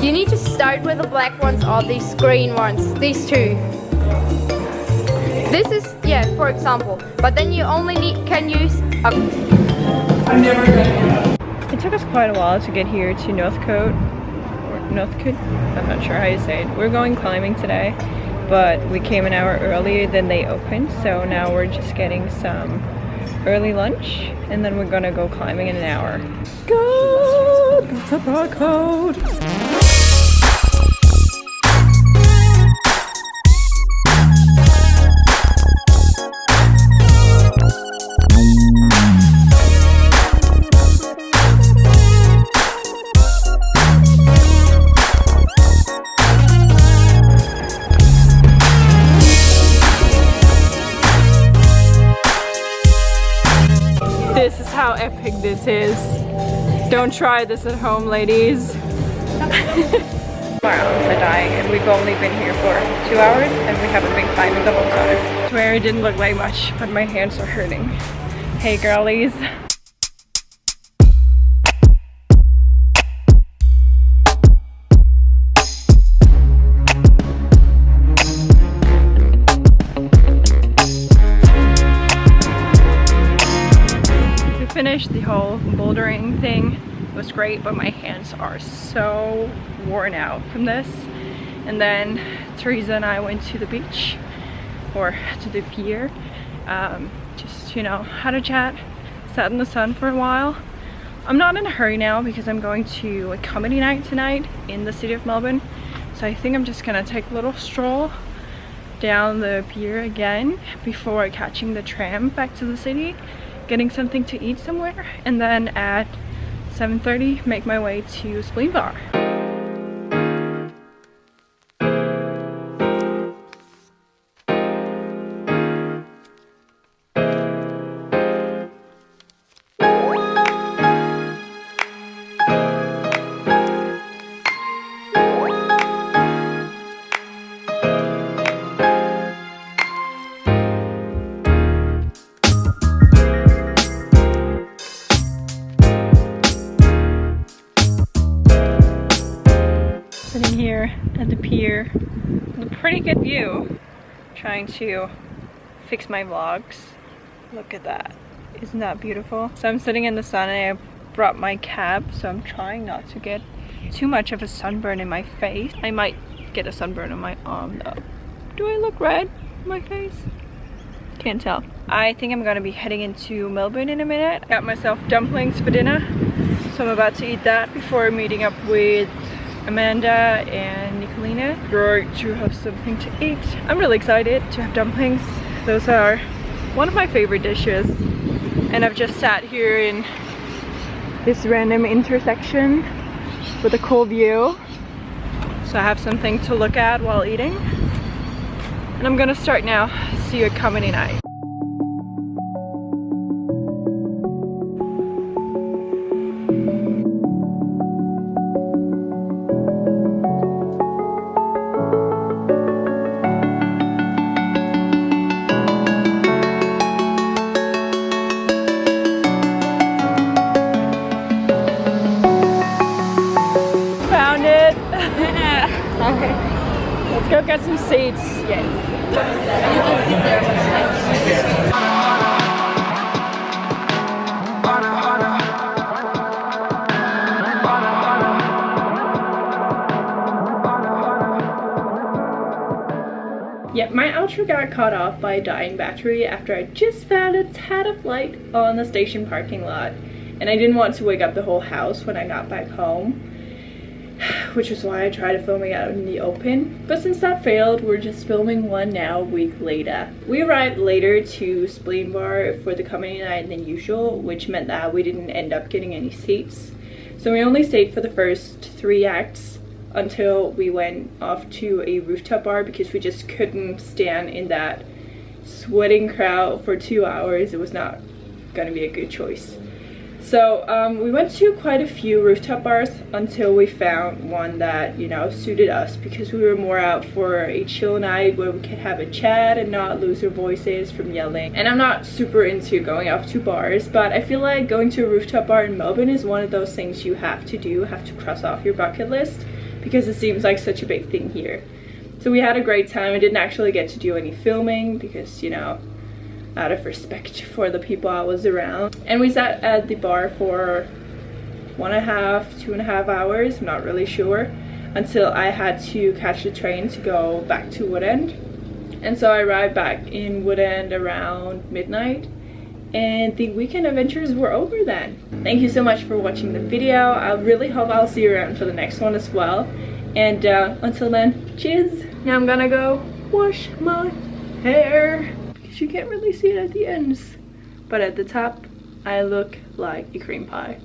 You need to start with the black ones or these green ones, these two. This is, yeah, for example, but then you only can use a... I've never done it. It took us quite a while to get here to Northcote, or Northcote, I'm not sure how you say it. We're going climbing today, but we came an hour earlier than they opened, so now we're just getting some early lunch, and then we're gonna go climbing in an hour. Go! That's a barcode! This is how epic this is. Don't try this at home, ladies. Our arms are dying and we've only been here for 2 hours and we haven't been climbing the whole time. I swear it didn't look like much, but my hands are hurting. Hey girlies. Finished the whole bouldering thing. It was great, but my hands are so worn out from this. And then Teresa and I went to the beach, or to the pier, just, you know, had a chat, sat in the sun for a while. I'm not in a hurry now because I'm going to a comedy night tonight in the city of Melbourne, so I think I'm just gonna take a little stroll down the pier again before catching the tram back to the city, getting something to eat somewhere, and then at 7:30 make my way to Spleen Bar. Sitting here at the pier with a pretty good view, trying to fix my vlogs. Look at that, isn't that beautiful? So I'm sitting in the sun and I brought my cap, so I'm trying not to get too much of a sunburn in my face. I might get a sunburn on my arm though. Do I look red on my face? Can't tell. I think I'm gonna be heading into Melbourne in a minute. Got myself dumplings for dinner, so I'm about to eat that before meeting up with Amanda and Nicolina. Great to have something to eat. I'm really excited to have dumplings. Those are one of my favorite dishes. And I've just sat here in this random intersection with a cool view. So I have something to look at while eating. And I'm gonna start now. See you at comedy night. Okay, let's go get some seats. Yes. You can sit there. Yeah, my outro got cut off by a dying battery after I just found a tad of light on the station parking lot. And I didn't want to wake up the whole house when I got back home, which is why I tried to film it out in the open. But since that failed, we're just filming one now a week later. We arrived later to Spleen Bar for the comedy night than usual, which meant that we didn't end up getting any seats. So we only stayed for the first 3 acts until we went off to a rooftop bar because we just couldn't stand in that sweating crowd for 2 hours. It was not gonna be a good choice. So we went to quite a few rooftop bars until we found one that, you know, suited us, because we were more out for a chill night where we could have a chat and not lose our voices from yelling. And I'm not super into going out to bars, but I feel like going to a rooftop bar in Melbourne is one of those things you have to do, have to cross off your bucket list, because it seems like such a big thing here. So we had a great time. I didn't actually get to do any filming because, you know, out of respect for the people I was around. And we sat at the bar for 2.5 hours, I'm not really sure, until I had to catch the train to go back to Woodend. And so I arrived back in Woodend around midnight, and the weekend adventures were over then. Thank you so much for watching the video. I really hope I'll see you around for the next one as well. And until then, cheers. Now I'm gonna go wash my hair, because you can't really see it at the ends, but at the top I look like a cream pie.